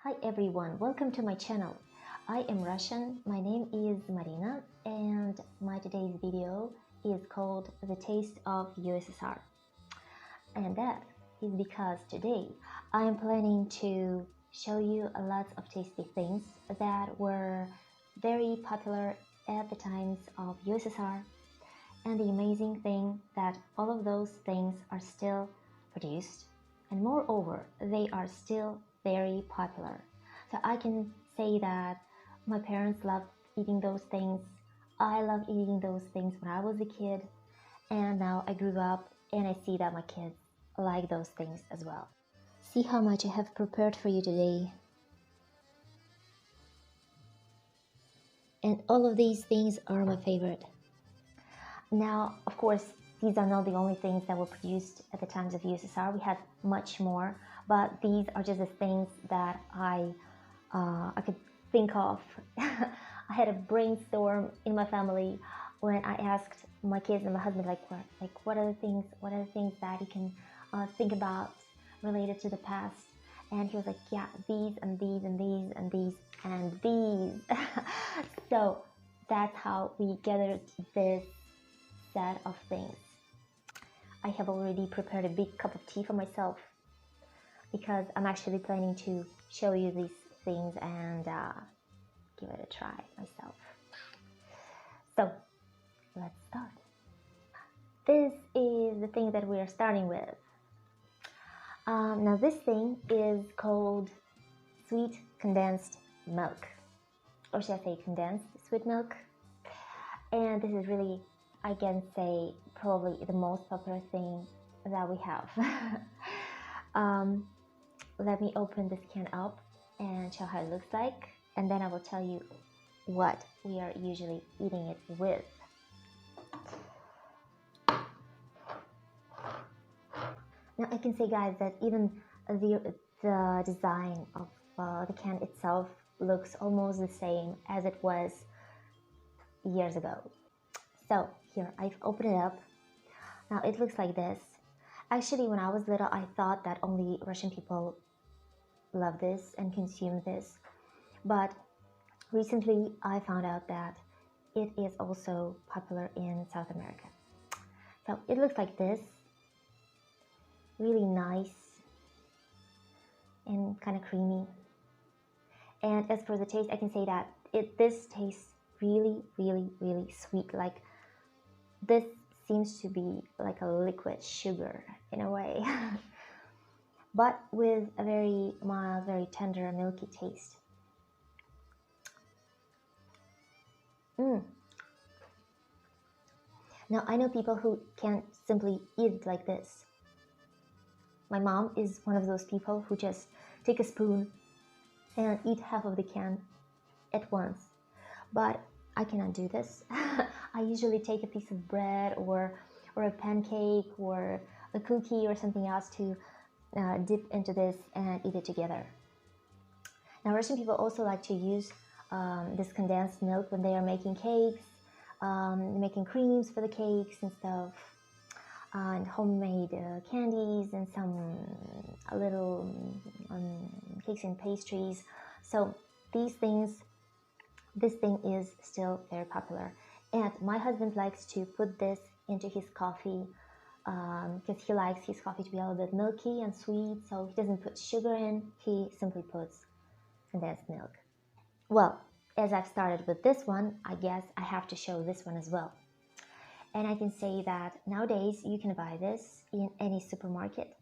Hi everyone, welcome to my channel. I am Russian, my name is Marina, and my today's video is called The Taste of USSR. And that is because today I am planning to show you a lot of tasty things that were very popular at the times of USSR, and the amazing thing that all of those things are still produced, and moreover they are still very popular. So I can say that my parents loved eating those things, I loved eating those things when I was a kid, and now I grew up and I see that my kids like those things as well. See how much I have prepared for you today. And all of these things are my favorite. Now, of course, these are not the only things that were produced at the times of USSR. We had much more, but these are just the things that I could think of. I had a brainstorm in my family when I asked my kids and my husband, what are the things that you can think about related to the past? And he was like, yeah, these and these and these and these and these. So that's how we gathered this set of things. I have already prepared a big cup of tea for myself because I'm actually planning to show you these things and give it a try myself. So let's start. This is the thing that we are starting with. Now this thing is called sweet condensed milk, or should I say condensed sweet milk, and this is really, I can say, probably the most popular thing that we have. Let me open this can up and show how it looks like, and then I will tell you what we are usually eating it with. Now I can say, guys, that even the design of the can itself looks almost the same as it was years ago. So here, I've opened it up. Now it looks like this. Actually, when I was little, I thought that only Russian people love this and consume this. But recently, I found out that it is also popular in South America. So it looks like this. Really nice and kind of creamy. And as for the taste, I can say that this tastes really, really, really sweet. Like, this seems to be like a liquid sugar in a way, but with a very mild, very tender, milky taste. Now, I know people who can't simply eat it like this. My mom is one of those people who just take a spoon and eat half of the can at once. But I cannot do this. I usually take a piece of bread or a pancake or a cookie or something else to dip into this and eat it together. Now, Russian people also like to use this condensed milk when they are making cakes, making creams for the cakes and stuff, and homemade candies and some little cakes and pastries. So this thing is still very popular, and my husband likes to put this into his coffee because he likes his coffee to be a little bit milky and sweet, so he doesn't put sugar in, he simply puts condensed milk. Well, as I've started with this one, I guess I have to show this one as well. And I can say that nowadays you can buy this in any supermarket,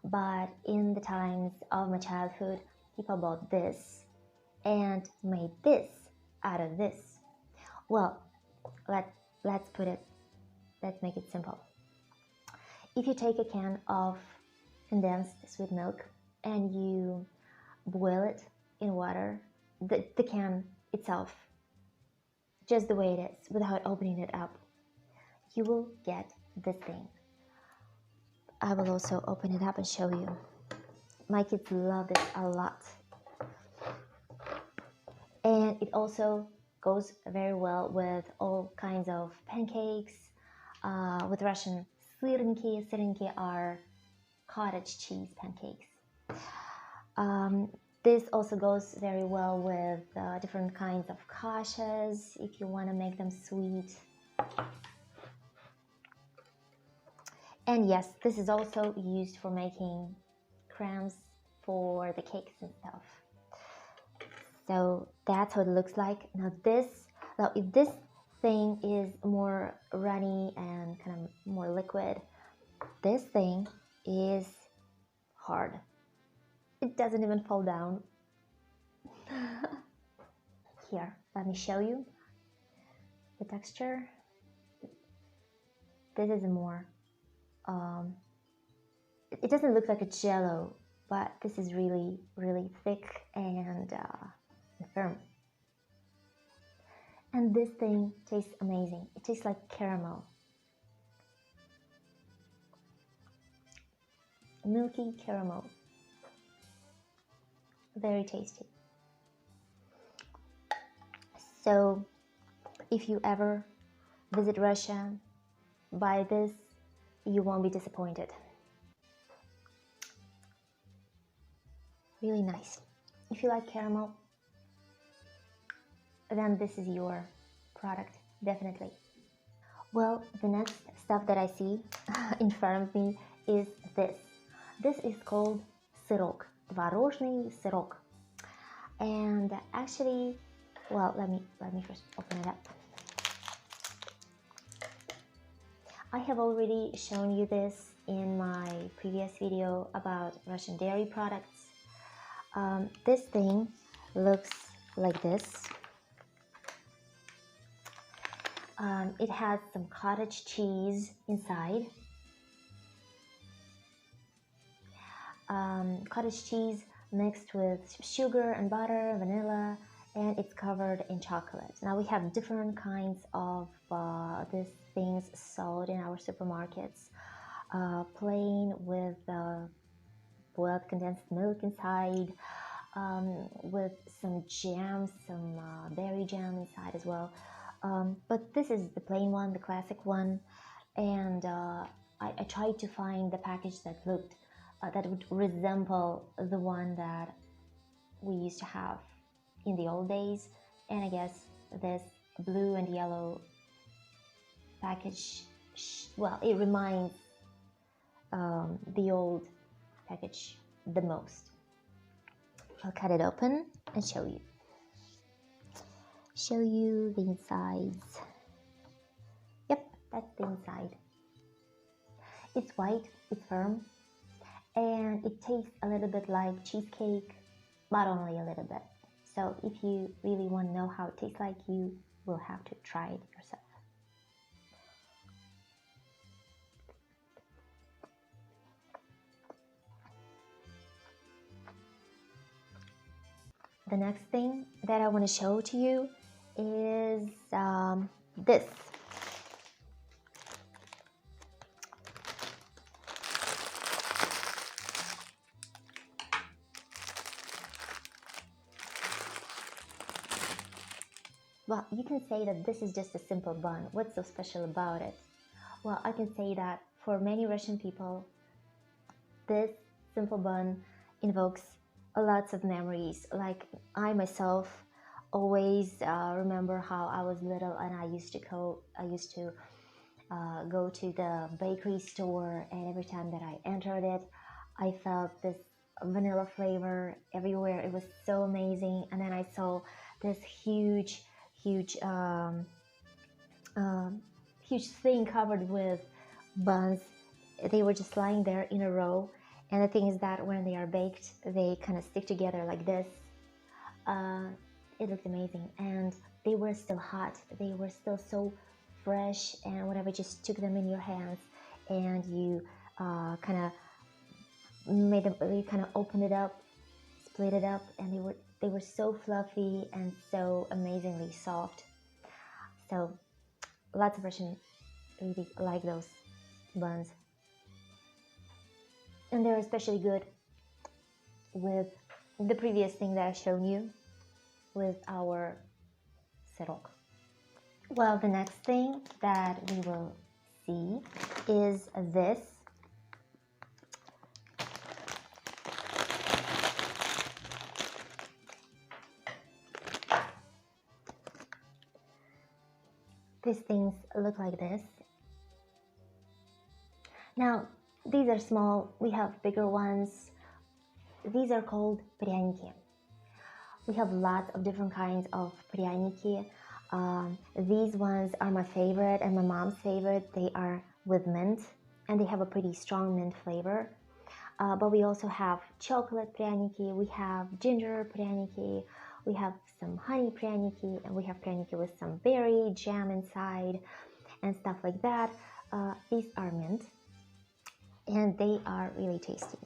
but in the times of my childhood, people bought this and made this out of this. Well, let's make it simple. If you take a can of condensed sweet milk and you boil it in water, the can itself, just the way it is, without opening it up, you will get this thing. I will also open it up and show you. My kids love this a lot. And it also goes very well with all kinds of pancakes, with Russian syrniki. Syrniki are cottage cheese pancakes. This also goes very well with different kinds of kashes if you want to make them sweet. And yes, this is also used for making crowns for the cakes and stuff. So that's how it looks like. Now if this thing is more runny and kind of more liquid, this thing is hard. It doesn't even fall down. Here, let me show you the texture. This is more, it doesn't look like a jello, but this is really, really thick and firm. And this thing tastes amazing. It tastes like caramel. Milky caramel. Very tasty. So if you ever visit Russia, buy this, you won't be disappointed. Really nice. If you like caramel, then this is your product, definitely. Well, the next stuff that I see in front of me is this. This is called сырок, творожный сырок. And actually, well, let me first open it up. I have already shown you this in my previous video about Russian dairy products. This thing looks like this. It has some cottage cheese inside. Cottage cheese mixed with sugar and butter, vanilla, and it's covered in chocolate. Now we have different kinds of these things sold in our supermarkets. Plain with boiled condensed milk inside, with some jam, some berry jam inside as well. But this is the plain one, the classic one, and I tried to find the package that looked that would resemble the one that we used to have in the old days, and I guess this blue and yellow package, well, it reminds the old package the most. I'll cut it open and show you the insides. Yep, that's the inside. It's white, it's firm, and it tastes a little bit like cheesecake, but only a little bit. So if you really want to know how it tastes like, you will have to try it yourself. The next thing that I want to show to you is this. Well, you can say that this is just a simple bun. What's so special about it? Well, I can say that for many Russian people, this simple bun invokes lots of memories. Like I myself always remember how I was little and I used to go to the bakery store, and every time that I entered it, I felt this vanilla flavor everywhere. It was so amazing. And then I saw this huge thing covered with buns. They were just lying there in a row, and the thing is that when they are baked, they kind of stick together like this. It looked amazing, and they were still hot. They were still so fresh, and whenever you just took them in your hands and you kind of opened it up, split it up, and they were so fluffy and so amazingly soft. So lots of Russians really like those buns, and they're especially good with the previous thing that I've shown you with our sirok. Well, the next thing that we will see is this. These things look like this. Now, these are small, we have bigger ones. These are called Priyanki. We have lots of different kinds of Priyanki. These ones are my favorite and my mom's favorite. They are with mint and they have a pretty strong mint flavor. But we also have chocolate Priyanki, we have ginger Priyanki, we have some honey Priyanki, and we have Priyanki with some berry jam inside and stuff like that. These are mint and they are really tasty,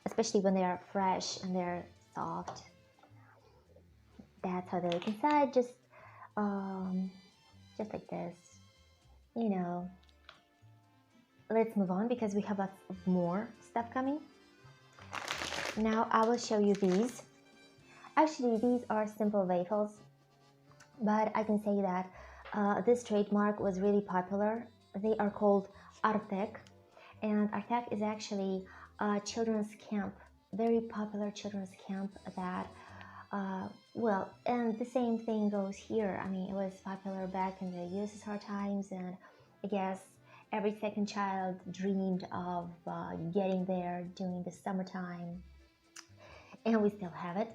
especially when they are fresh and they're soft. That's how they look inside, just like this, you know. Let's move on because we have lots of more stuff coming. Now I will show you these. Actually, these are simple waffles, but I can say that this trademark was really popular. They are called Artek, and Artek is actually a children's camp, very popular children's camp that well, and the same thing goes here. I mean, it was popular back in the USSR times, and I guess every second child dreamed of getting there during the summertime. And we still have it.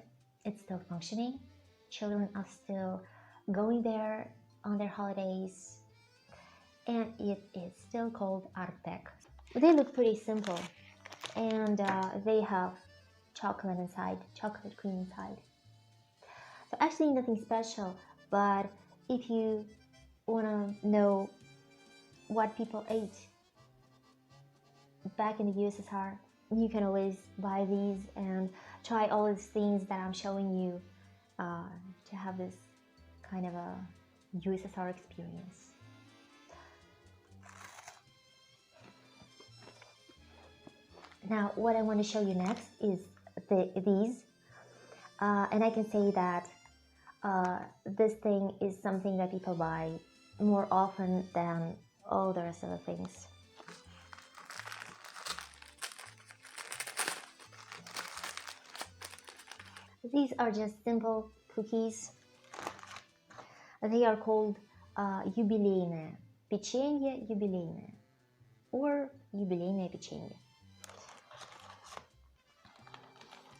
It's still functioning. Children are still going there on their holidays. And it is still called Artek. They look pretty simple. And they have chocolate inside, chocolate cream inside. So actually nothing special, but if you want to know what people ate back in the USSR, you can always buy these and try all these things that I'm showing you to have this kind of a USSR experience. Now what I want to show you next is these, and I can say that this thing is something that people buy more often than all the rest of the things. These are just simple cookies. They are called юбилейное, печенье юбилейное, or юбилейное печенье.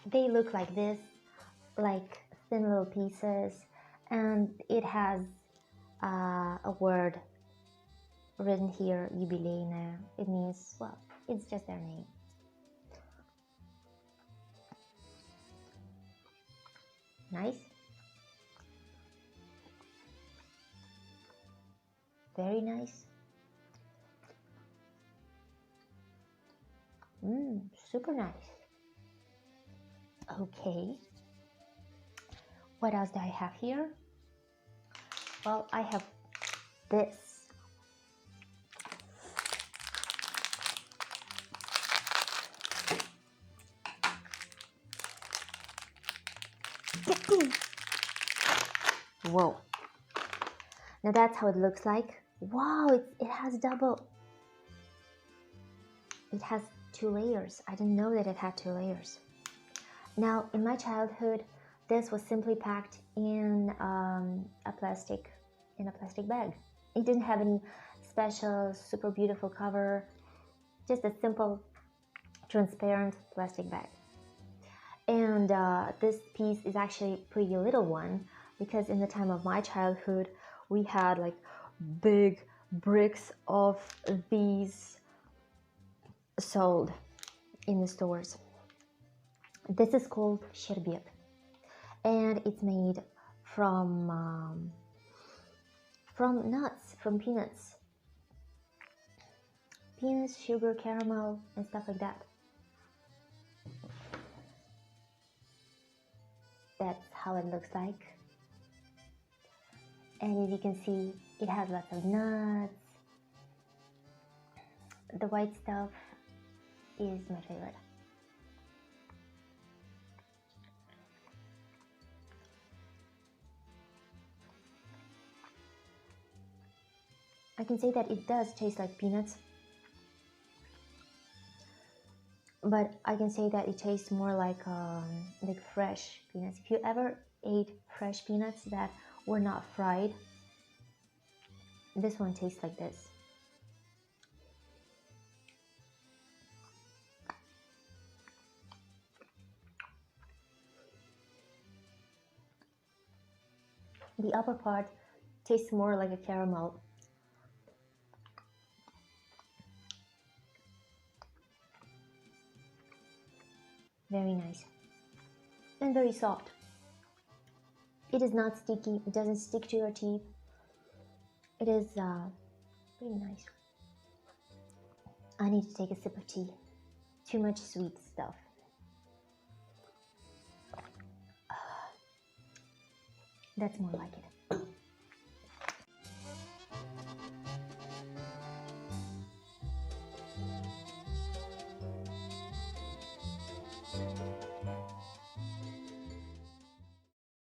They look like this, like thin little pieces, and it has a word written here, юбилейное. It means, well, it's just their name. Nice. Very nice. Super nice. Okay. What else do I have here? Well, I have this. Whoa. Now that's how it looks like. Wow, it has double. It has 2 layers. I didn't know that it had 2 layers. Now, in my childhood, this was simply packed in a plastic bag. It didn't have any special, super beautiful cover, just a simple, transparent plastic bag. And this piece is actually a pretty little one, because in the time of my childhood, we had like big bricks of these sold in the stores. This is called sherbet, and it's made from nuts, from peanuts, sugar, caramel, and stuff like that. That's how it looks like. And as you can see, it has lots of nuts. The white stuff is my favorite. I can say that it does taste like peanuts, but I can say that it tastes more like fresh peanuts. If you ever ate fresh peanuts that were not fried, This one tastes like this. The upper part tastes more like a caramel. Very nice. And very soft. It is not sticky, it doesn't stick to your teeth. It is pretty nice. I need to take a sip of tea. Too much sweet stuff. That's more like it.